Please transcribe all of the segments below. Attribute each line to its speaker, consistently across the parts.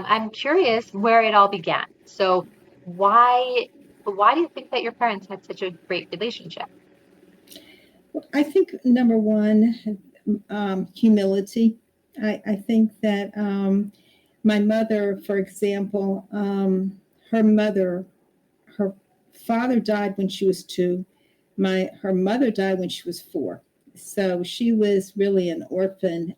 Speaker 1: I'm curious where it all began. So why do you think that your parents had such a great relationship?
Speaker 2: I think number one, humility. I think that my mother, for example, her mother, her father died when she was 2. Her mother died when she was 4. So she was really an orphan.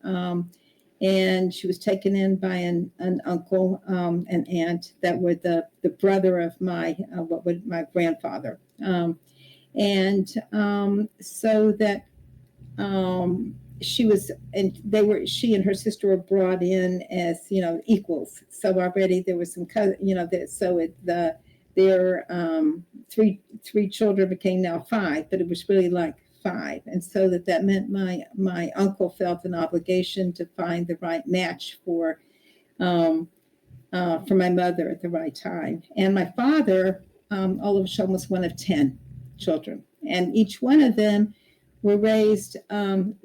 Speaker 2: And she was taken in by an uncle, and aunt that were the brother of my grandfather. So that she was, and she and her sister were brought in as, equals. So already there was some, that, so their three children became now 5, but it was really like 5. And so that meant my uncle felt an obligation to find the right match for my mother at the right time. And my father, all of a sudden, was one of 10 children, and each one of them were raised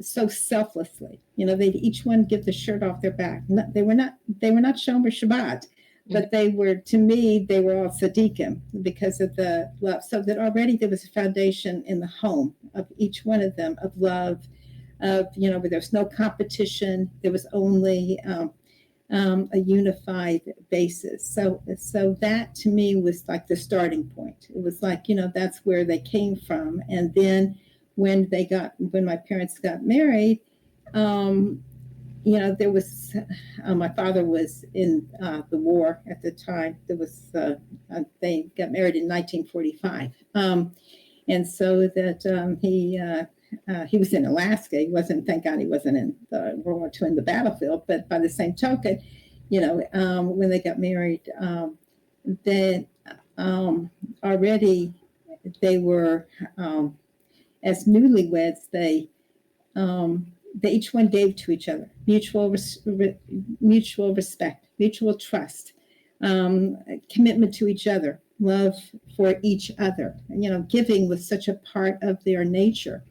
Speaker 2: so selflessly. They'd each one give the shirt off their back. They were not Shomer Shabbat, but they were, to me, they were all tzaddikim because of the love. So that already there was a foundation in the home of each one of them of love, of, where there was no competition. There was only a unified basis. So that to me was like the starting point. It was like, that's where they came from. And then when my parents got married, there was, my father was in the war at the time. There was, they got married in 1945. And so that he was in Alaska. Thank God he wasn't in the World War II in the battlefield. But by the same token, when they got married, then already they were, as newlyweds, they each one gave to each other mutual respect, mutual trust, commitment to each other, love for each other. Giving was such a part of their nature.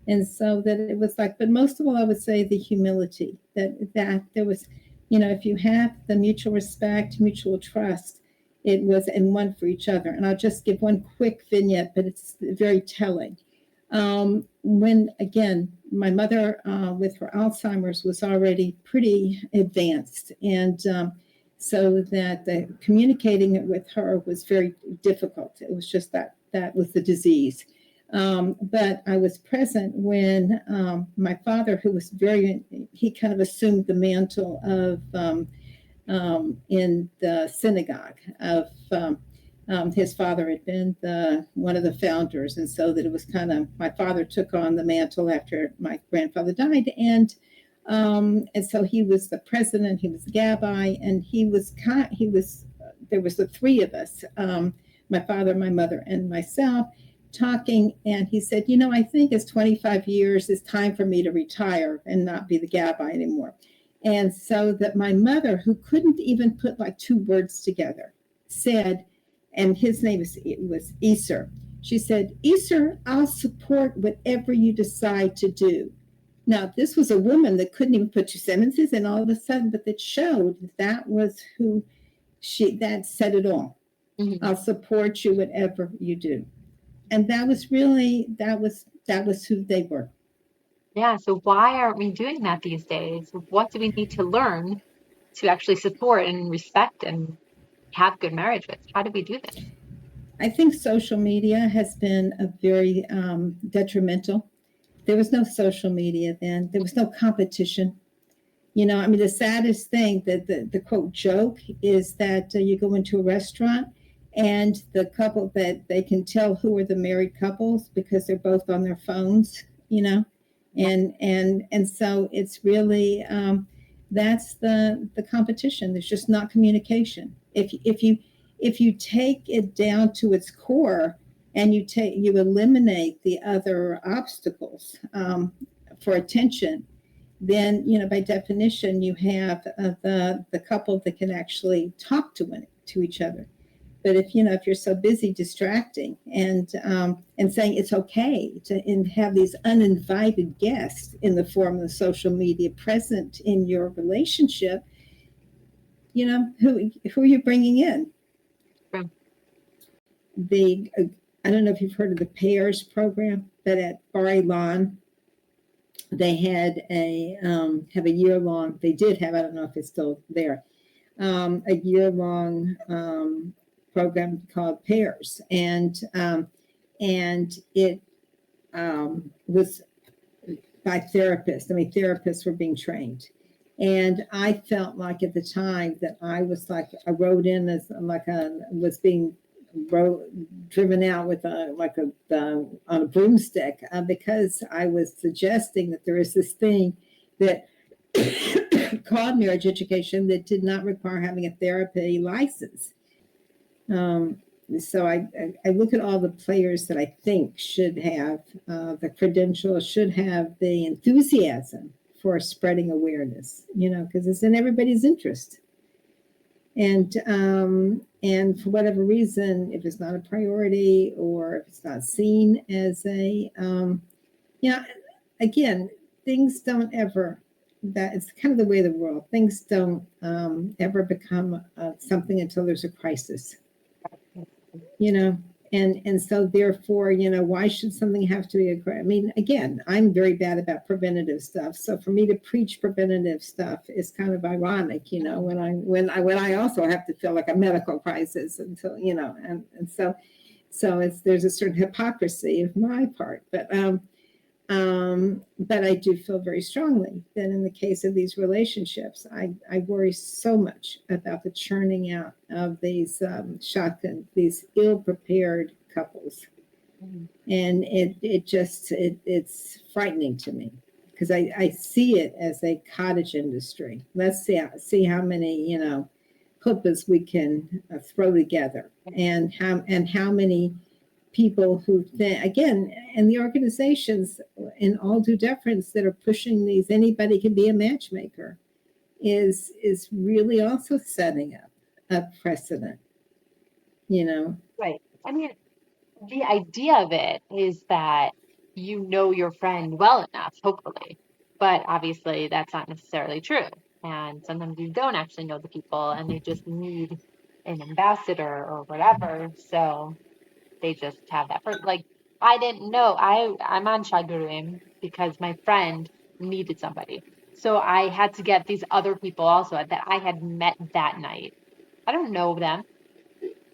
Speaker 2: And so that it was like, but most of all, I would say the humility that there was, if you have the mutual respect, mutual trust, it was in one for each other. And I'll just give one quick vignette, but it's very telling. When, again, my mother with her Alzheimer's was already pretty advanced. And so that communicating with her was very difficult. It was just that was the disease. But I was present when my father, who was he kind of assumed the mantle of in the synagogue of his father had been one of the founders. And so that it was kind of, my father took on the mantle after my grandfather died. And so he was the president, he was the gabbai, and there was the 3 of us, my father, my mother, and myself, talking. And he said, I think it's 25 years, it's time for me to retire and not be the gabbai anymore. And so that my mother, who couldn't even put like 2 words together, said, and his name was Easter. She said, Easter, I'll support whatever you decide to do. Now, this was a woman that couldn't even put 2 sentences, and all of a sudden, but that showed that was who that said it all. Mm-hmm. I'll support you whatever you do. And that was who they were.
Speaker 1: Yeah. So why aren't we doing that these days? What do we need to learn to actually support and respect and have good marriage with? How do we do this?
Speaker 2: I think social media has been a very detrimental. There was no social media then. There was no competition. The saddest thing, that the quote joke is that you go into a restaurant and the couple, that they can tell who are the married couples because they're both on their phones, and so it's really that's the competition. There's just not communication. If you take it down to its core and you eliminate the other obstacles for attention, then by definition you have the couple that can actually talk to each other. But if you're so busy distracting and saying it's okay to have these uninvited guests in the form of social media present in your relationship, who are you bringing in?
Speaker 1: True.
Speaker 2: I don't know if you've heard of the pairs program, but at Bar Ilan, they had have a year long. They did have, I don't know if it's still there, a year long program called Pairs, and it was by therapists. I mean, therapists were being trained. And I felt like at the time that I was like, I rode in as was being driven out with on a broomstick because I was suggesting that there is this thing that called marriage education that did not require having a therapy license. So I look at all the players that I think should have the credentials, should have the enthusiasm for spreading awareness, because it's in everybody's interest. And for whatever reason, if it's not a priority or if it's not seen as a, again, things don't ever, that it's kind of the way of the world. Things don't ever become something until there's a crisis. And so therefore, why should something have to be I mean, again, I'm very bad about preventative stuff. So for me to preach preventative stuff is kind of ironic, when I also have to feel like a medical crisis until, and so there's a certain hypocrisy of my part, but I do feel very strongly that in the case of these relationships, I worry so much about the churning out of these these ill-prepared couples. Mm-hmm. And it's frightening to me because I see it as a cottage industry. Let's see how many, chuppahs we can throw together and how many people who again, and the organizations in all due deference that are pushing these anybody can be a matchmaker is really also setting up a precedent,
Speaker 1: Right. I mean, the idea of it is that your friend well enough, hopefully, but obviously that's not necessarily true. And sometimes you don't actually know the people and they just need an ambassador or whatever. So they just have that person. Like, I didn't know. I'm on Shagurim because my friend needed somebody. So I had to get these other people also that I had met that night. I don't know them.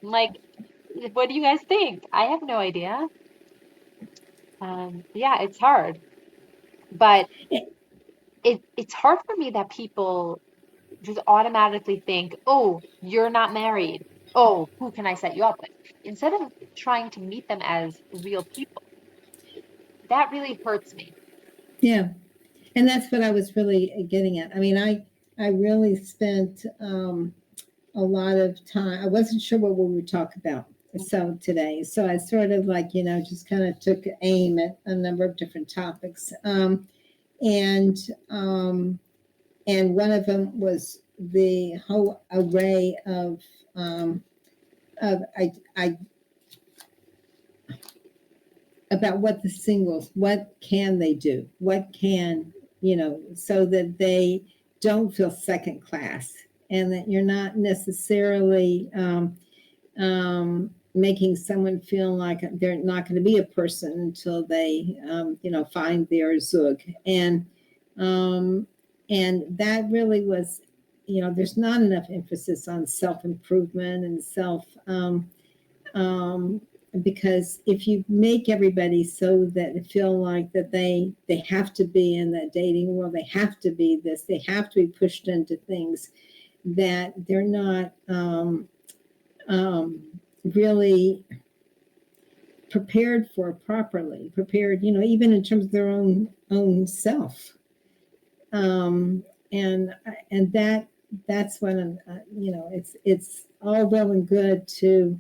Speaker 1: I'm like, what do you guys think? I have no idea. Yeah, it's hard. But it's hard for me that people just automatically think, oh, you're not married. Oh, who can I set you up with? Instead of trying to meet them as real people. That really hurts me.
Speaker 2: Yeah. And that's what I was really getting at. I mean, I really spent a lot of time. I wasn't sure what we would talk about today. So I sort of just kind of took aim at a number of different topics. And one of them was the whole array of about what the singles, what can they do? What can, so that they don't feel second class and that you're not necessarily making someone feel like they're not going to be a person until they, find their zug. And that really was, there's not enough emphasis on self-improvement and because if you make everybody so that they feel like that they have to be in that dating world, they have to be this, they have to be pushed into things that they're not really prepared for properly, even in terms of their own self. And that's when, it's all well and good to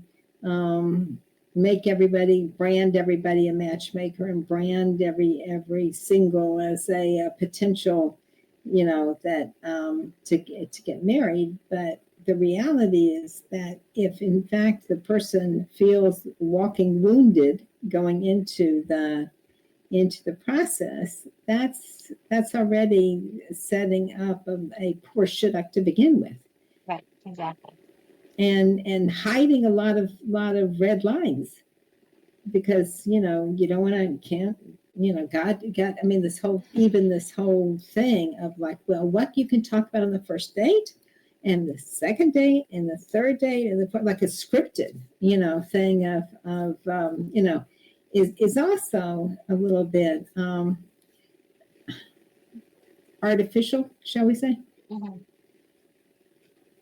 Speaker 2: brand everybody a matchmaker and brand every single as a potential, that to get married. But the reality is that if in fact the person feels walking wounded going into the process, that's already setting up a poor shidduch to begin with.
Speaker 1: Right. Exactly.
Speaker 2: And hiding a lot of red lines, because you don't want to, can't, God, I mean, this whole thing of like, well, what you can talk about on the first date and the second date and the third date and like a scripted thing of is also a little bit artificial, shall we say.
Speaker 1: Mm-hmm.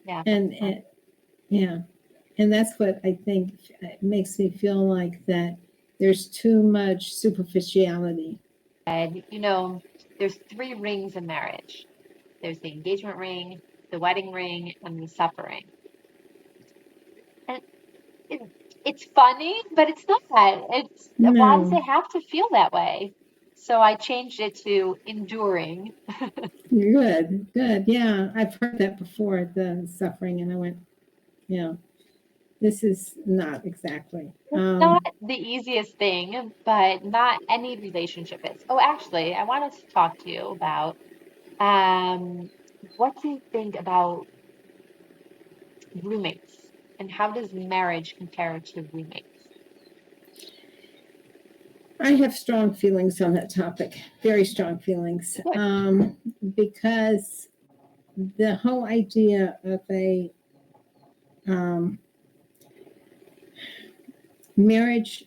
Speaker 1: Yeah.
Speaker 2: And yeah, and that's what I think makes me feel like that there's too much superficiality.
Speaker 1: And there's 3 rings in marriage. There's the engagement ring, the wedding ring, and the supper ring. And it, it's funny, but it's not. It's why does
Speaker 2: No.
Speaker 1: it have to feel that way? So I changed it to enduring.
Speaker 2: Good, good. Yeah, I've heard that before, the suffering, and I went, yeah, this is not exactly.
Speaker 1: It's not the easiest thing, but not any relationship is. Oh, actually, I wanted to talk to you about what do you think about roommates and how does marriage compare to roommates?
Speaker 2: I have strong feelings on that topic, very strong feelings,
Speaker 1: Good.
Speaker 2: because the whole idea of a marriage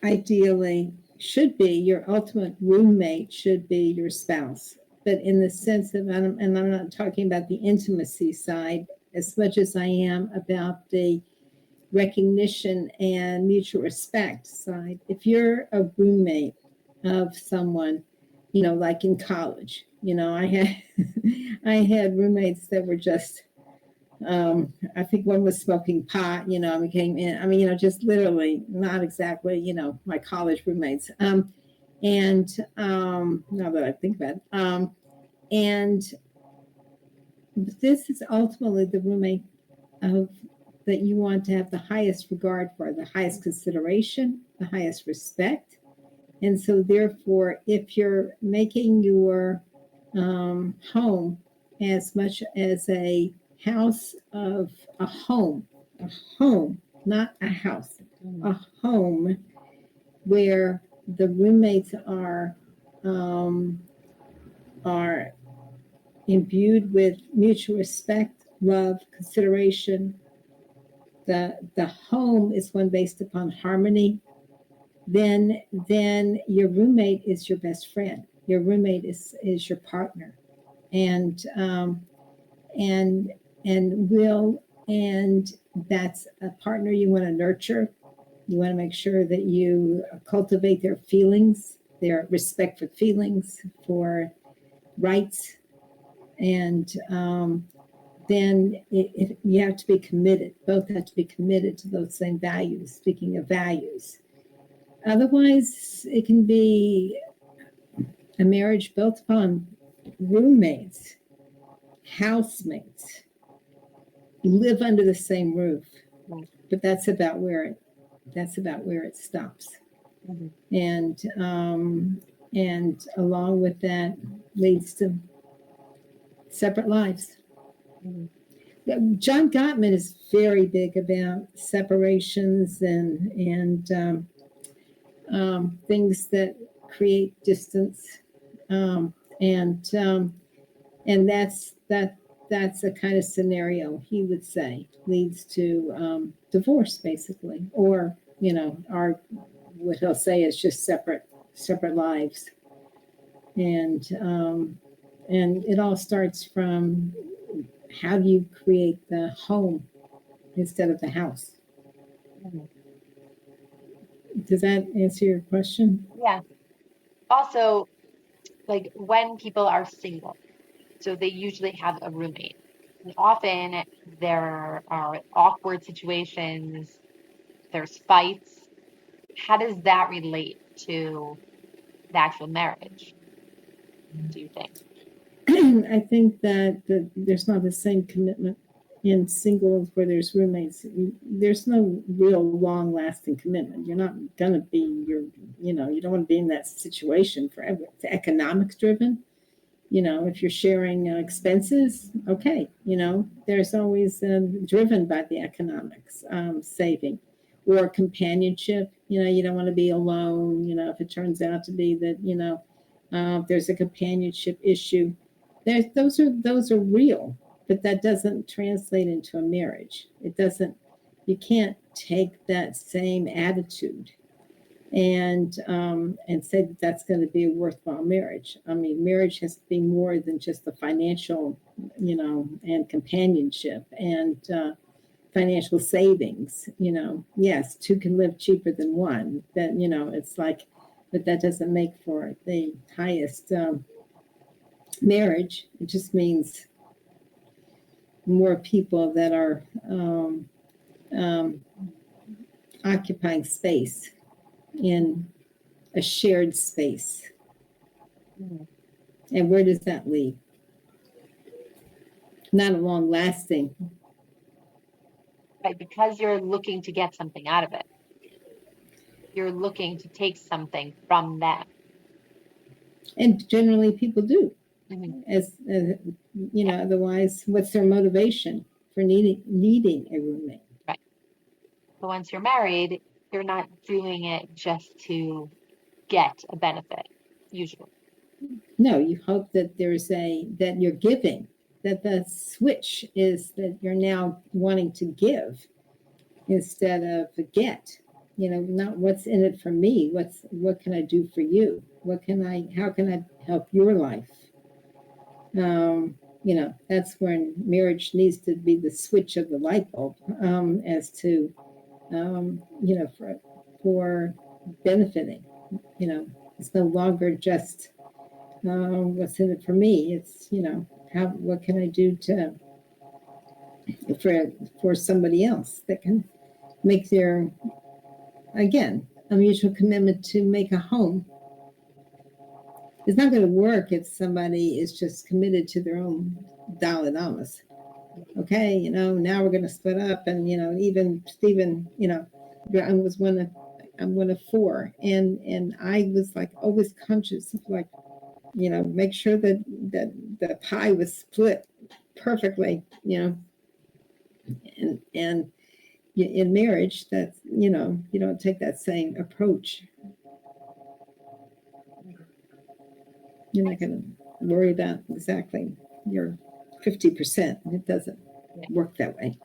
Speaker 2: ideally should be your ultimate roommate, should be your spouse. But in the sense of, and I'm not talking about the intimacy side as much as I am about the recognition and mutual respect side. If you're a roommate of someone, like in college, I had I had roommates that were just I think one was smoking pot, came in. I mean, just literally not exactly, my college roommates. And now that I think about it, and this is ultimately the roommate of that you want to have the highest regard for, the highest consideration, the highest respect. And so, therefore, if you're making your home as much as a house of a home, not a house, a home where the roommates are imbued with mutual respect, love, consideration. The home is one based upon harmony. Then your roommate is your best friend. Your roommate is your partner, and and and that's a partner you want to nurture. You want to make sure that you cultivate their feelings, their respect for feelings, for rights, and then you have to be committed. Both have to be committed to those same values. Speaking of values, otherwise it can be a marriage built upon roommates, housemates, live under the same roof. But that's about where it stops.
Speaker 1: Mm-hmm.
Speaker 2: And along with that leads to separate lives. Mm-hmm. John Gottman is very big about separations and things that create distance, and that's a kind of scenario he would say leads to divorce, basically, or our what he'll say is just separate lives, and it all starts from how do you create the home instead of the house. Does that answer your question?
Speaker 1: Yeah. Also, like when people are single, so they usually have a roommate. And often there are awkward situations, there's fights. How does that relate to the actual marriage, do you think?
Speaker 2: I think that there's not the same commitment in singles where there's roommates. There's no real long lasting commitment. You're not going to be you don't want to be in that situation forever. It's economics driven. if you're sharing expenses, okay, there's always driven by the economics, saving, or companionship. You don't want to be alone. If it turns out to be that there's a companionship issue, those are real, but that doesn't translate into a marriage. It doesn't. You can't take that same attitude and say that that's going to be a worthwhile marriage. I mean, marriage has to be more than just the financial, and companionship and financial savings. Yes, two can live cheaper than one. That it's like, but that doesn't make for the highest marriage. It just means more people that are occupying space in a shared space. And where does that lead? Not a long lasting.
Speaker 1: Right, because you're looking to get something out of it. You're looking to take something from them.
Speaker 2: And generally people do.
Speaker 1: Mm-hmm.
Speaker 2: Otherwise, what's their motivation for needing a roommate?
Speaker 1: Right. But once you're married, you're not doing it just to get a benefit, usually.
Speaker 2: No, you hope that that you're giving, that the switch is that you're now wanting to give instead of get. Not what's in it for me. What can I do for you? How can I help your life? That's when marriage needs to be the switch of the light bulb, as to, for benefiting. It's no longer just what's in it for me. It's what can I do for somebody else that can make their, again, a mutual commitment to make a home. It's not going to work if somebody is just committed to their own dollars. Okay, now we're going to split up, and even Stephen, I'm one of four, and I was like always conscious of like, make sure that the pie was split perfectly, and in marriage, that's you don't take that same approach. You're not going to worry about exactly your 50%. It doesn't work that way.